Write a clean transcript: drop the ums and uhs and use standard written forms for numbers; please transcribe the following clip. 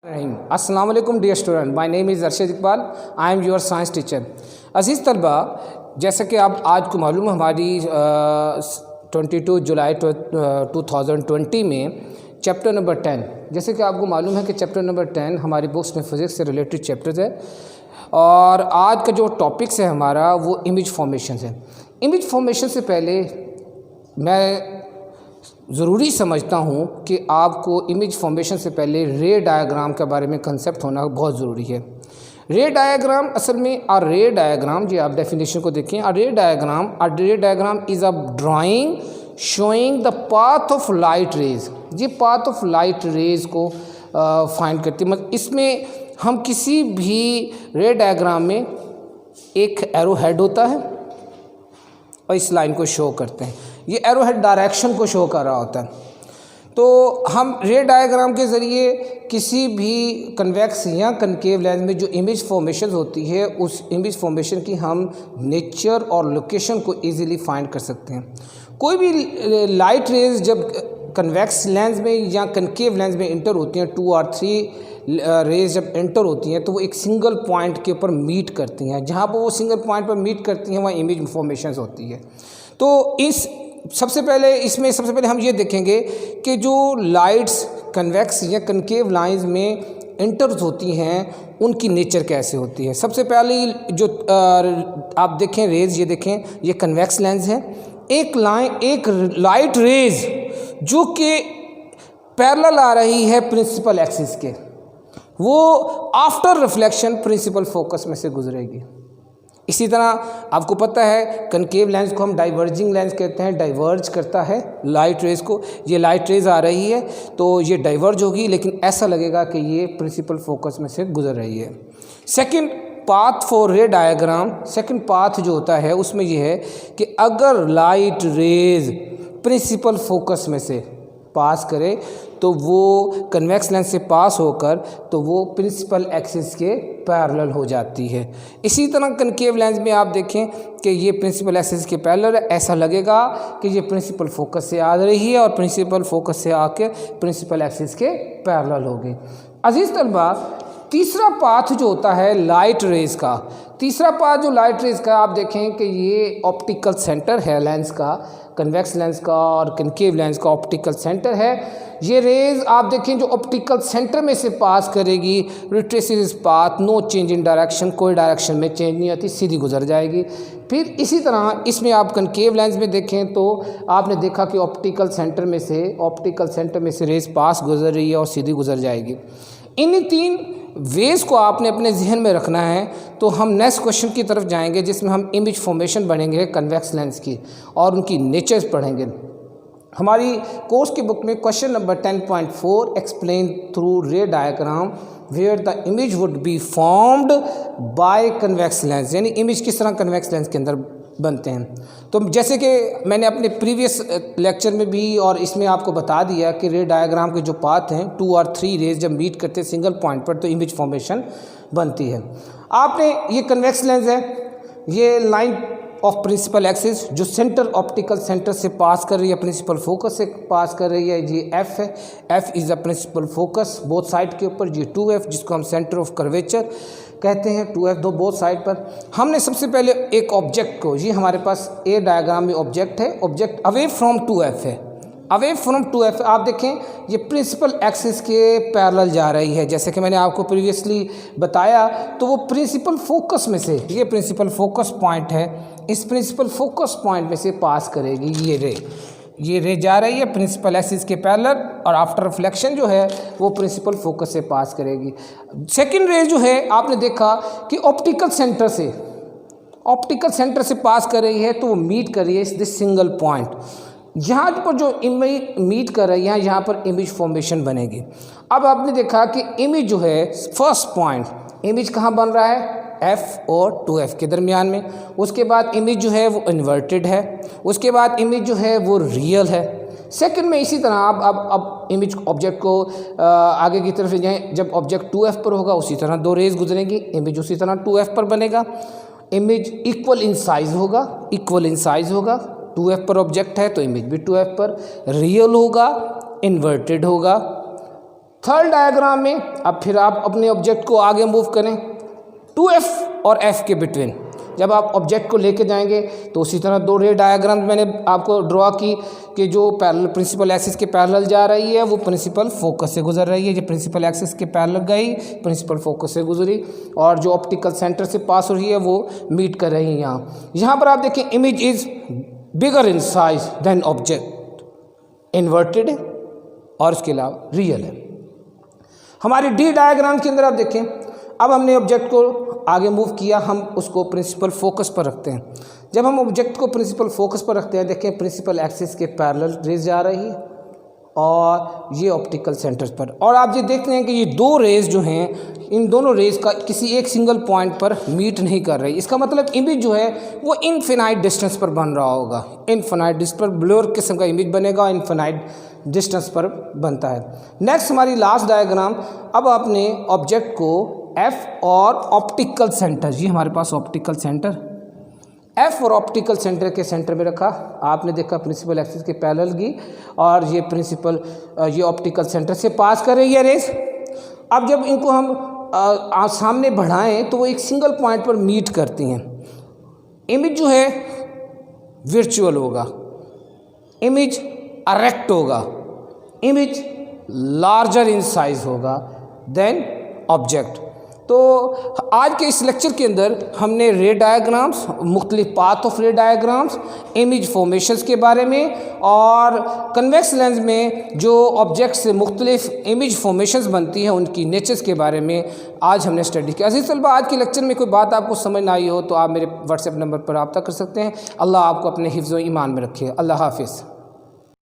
अस्सलाम वालेकुम dear student, my name is Arshad Iqbal. I am your science teacher. अजीज़ तलबा, जैसा कि आप आज को मालूम है हमारी 22 जुलाई 2020 में चैप्टर नंबर 10, जैसे कि आपको मालूम है कि चैप्टर नंबर 10 हमारी बुक्स में फ़िज़िक्स से रिलेटेड चैप्टर्स है। और आज का जो टॉपिक्स है हमारा वो इमेज फॉर्मेशन है। इमेज फॉर्मेशन से पहले मैं ज़रूरी समझता हूँ कि आपको इमेज फॉर्मेशन से पहले रे डायग्राम के बारे में कंसेप्ट होना बहुत ज़रूरी है। रे डायग्राम असल में रे डायग्राम, जी आप डेफिनेशन को देखें, रे diagram is a drawing showing the path of light rays. ये पाथ ऑफ लाइट रेज को फाइंड करती है। मतलब इसमें हम किसी भी रे डायग्राम में एक एरो हेड होता है और इस लाइन को शो करते हैं। ये एरो हेड डायरेक्शन को शो कर रहा होता है। तो हम रे डायग्राम के ज़रिए किसी भी कन्वेक्स या कनकेव लेंस में जो इमेज फॉर्मेशन होती है उस इमेज फॉर्मेशन की हम नेचर और लोकेशन को इजीली फाइंड कर सकते हैं। कोई भी लाइट रेज जब कन्वेक्स लेंस में या कनकेव लेंस में इंटर होती हैं, 2 और 3 रेज जब एंटर होती हैं तो वो एक सिंगल पॉइंट के ऊपर मीट करती हैं। जहाँ पर वो सिंगल पॉइंट पर मीट करती हैं वहाँ इमेज फॉर्मेशन होती है। तो सबसे पहले हम ये देखेंगे कि जो लाइट्स कन्वेक्स या कनकेव लाइंस में एंटर होती हैं उनकी नेचर कैसे होती है। सबसे पहले जो आप देखें रेज, ये देखें, ये कन्वेक्स लेंस है। एक लाइट रेज जो कि पैरेलल आ रही है प्रिंसिपल एक्सिस के, वो आफ्टर रिफ्लेक्शन प्रिंसिपल फोकस में से गुजरेगी। इसी तरह आपको पता है कनकेव लेंस को हम डाइवर्जिंग लेंस कहते हैं, डाइवर्ज करता है लाइट रेज को। ये लाइट रेज आ रही है तो ये डाइवर्ज होगी, लेकिन ऐसा लगेगा कि ये प्रिंसिपल फोकस में से गुजर रही है। सेकंड पाथ फॉर रे डायग्राम, सेकंड पाथ जो होता है उसमें ये है कि अगर लाइट रेज प्रिंसिपल फोकस में से पास करे तो वो कन्वेक्स लेंस से पास होकर तो वो प्रिंसिपल एक्सिस के पैरेलल हो जाती है। इसी तरह कनकेव लेंस में आप देखें कि ये प्रिंसिपल एक्सिस के पैरेलल है, ऐसा लगेगा कि ये प्रिंसिपल फोकस से आ रही है और प्रिंसिपल फोकस से आके प्रिंसिपल एक्सिस के पैरेलल होगी। अजीज़ तलबा, तीसरा पाथ जो होता है लाइट रेज का, तीसरा पाथ जो लाइट रेज का, आप देखें कि ये ऑप्टिकल सेंटर है लेंस का, कन्वेक्स लेंस का और कनकेव लेंस का ऑप्टिकल सेंटर है। ये रेज आप देखें जो ऑप्टिकल सेंटर में से पास करेगी, retraces path, no change in direction, कोई डायरेक्शन में चेंज नहीं आती, सीधी गुजर जाएगी। फिर इसी तरह इसमें आप कनकेव लेंस में देखें तो आपने देखा कि ऑप्टिकल सेंटर में से रेज पास गुजर रही है और सीधी गुजर जाएगी। इन 3 वेज को आपने अपने जहन में रखना है। तो हम नेक्स्ट क्वेश्चन की तरफ जाएंगे जिसमें हम इमेज फॉर्मेशन पढ़ेंगे कन्वेक्स लेंस की और उनकी नेचर्स पढ़ेंगे। हमारी कोर्स की बुक में question number 10.4 explain through ray diagram where the image would be formed by convex lens, यानी इमेज किस तरह कन्वेक्स लेंस के अंदर बनते हैं। तो जैसे कि मैंने अपने प्रीवियस लेक्चर में भी और इसमें आपको बता दिया कि रे डायग्राम के जो पाथ हैं 2 और 3 रेज जब मीट करते हैं सिंगल पॉइंट पर तो इमेज फॉर्मेशन बनती है। आपने ये कन्वेक्स लेंस है, ये लाइन ऑफ प्रिंसिपल एक्सिस जो सेंटर ऑप्टिकल सेंटर से पास कर रही है, प्रिंसिपल फोकस से पास कर रही है, ये एफ है। F is a principal focus both side के ऊपर। ये 2F जिसको हम सेंटर ऑफ कर्वेचर कहते हैं, 2F दो बोथ साइड पर। हमने सबसे पहले एक ऑब्जेक्ट को, ये हमारे पास ए डायग्राम में ऑब्जेक्ट है, ऑब्जेक्ट अवे फ्रॉम 2F है, अवे फ्रॉम 2F। आप देखें ये प्रिंसिपल एक्सिस के पैरेलल जा रही है, जैसे कि मैंने आपको प्रीवियसली बताया। तो वो प्रिंसिपल फोकस में से, ये प्रिंसिपल फोकस पॉइंट है, इस प्रिंसिपल फोकस पॉइंट में से पास करेगी ये रे जा रही है प्रिंसिपल एक्सिस के पैरेलल और आफ्टर रिफ्लेक्शन जो है वो प्रिंसिपल फोकस से पास करेगी। सेकंड रे जो है आपने देखा कि ऑप्टिकल सेंटर से पास कर रही है तो वो मीट कर रही है दिस सिंगल पॉइंट। यहाँ पर जो इमेज मीट कर रही है यहाँ पर इमेज फॉर्मेशन बनेगी। अब आपने देखा कि इमेज जो है फर्स्ट पॉइंट, इमेज कहाँ बन रहा है, F और 2F के दरमियान में। उसके बाद इमेज जो है वो इन्वर्टेड है, उसके बाद इमेज जो है वो रियल है। सेकंड में इसी तरह अब इमेज ऑब्जेक्ट को आगे की तरफ ले जाएँ, जब ऑब्जेक्ट 2F पर होगा उसी तरह 2 रेज गुजरेंगी, इमेज उसी तरह 2F पर बनेगा। इमेज इक्वल इन साइज़ होगा, 2F पर ऑब्जेक्ट है तो इमेज भी 2F पर, रियल होगा, इन्वर्टेड होगा, थर्ड डायग्राम में अब फिर आप अपने ऑब्जेक्ट को आगे मूव करें 2F और F के बिटवीन। जब आप ऑब्जेक्ट को लेके जाएंगे तो उसी तरह दो रे डायग्राम मैंने आपको ड्रॉ की कि जो पैरेलल प्रिंसिपल एक्सिस के पैरेलल जा रही है वो प्रिंसिपल फोकस से गुजर रही है। जो प्रिंसिपल एक्सिस के पैरेलल गई प्रिंसिपल फोकस से गुजरी, और जो ऑप्टिकल सेंटर से पास हो रही है वो मीट कर रही है। यहाँ पर आप देखें image is bigger in size than object, inverted है और उसके अलावा रियल है। हमारे डी डायग्राम के अंदर आप देखें, अब हमने ऑब्जेक्ट को आगे मूव किया, हम उसको प्रिंसिपल फोकस पर रखते हैं। जब हम ऑब्जेक्ट को प्रिंसिपल फोकस पर रखते हैं, देखें प्रिंसिपल एक्सिस के पैरेलल रेज जा रही है और ये ऑप्टिकल सेंटर पर, और आप ये देखते हैं कि ये दो रेज जो हैं इन दोनों रेज का किसी एक सिंगल पॉइंट पर मीट नहीं कर रही। इसका मतलब इमेज जो है वो इनफिनाइट डिस्टेंस पर बन रहा होगा, इनफिनाइट डिस्टेंस पर ब्लर किस्म का इमेज बनेगा, इनफिनाइट डिस्टेंस पर बनता है। नेक्स्ट हमारी लास्ट डायग्राम, अब आपने ऑब्जेक्ट को F और ऑप्टिकल सेंटर, ये हमारे पास ऑप्टिकल सेंटर F और ऑप्टिकल सेंटर के सेंटर में रखा। आपने देखा प्रिंसिपल एक्सिस के पैरेलल की और ये प्रिंसिपल ये ऑप्टिकल सेंटर से पास कर रही है रेज। अब जब इनको हम सामने बढ़ाएं तो वो एक सिंगल पॉइंट पर मीट करती हैं। इमेज जो है वर्चुअल होगा, इमेज अरेक्ट होगा, इमेज लार्जर इन साइज होगा देन ऑब्जेक्ट। तो आज के इस लेक्चर के अंदर हमने रे डायग्राम्स, मुख्तलिफ पाथ ऑफ रे डायग्राम्स, इमेज फॉर्मेशंस के बारे में और कन्वेक्स लेंस में जो ऑब्जेक्ट से मुख्तलिफ इमेज फॉर्मेशंस बनती हैं उनकी नेचर्स के बारे में आज हमने स्टडी किया। अज़ीज़ तलबा, आज के लेक्चर में कोई बात आपको समझ ना आई हो तो आप मेरे व्हाट्सएप नंबर पर रब्ता कर सकते हैं। अल्लाह आपको अपने हिफ्ज़ व ईमान में रखे। अल्लाह हाफिज़।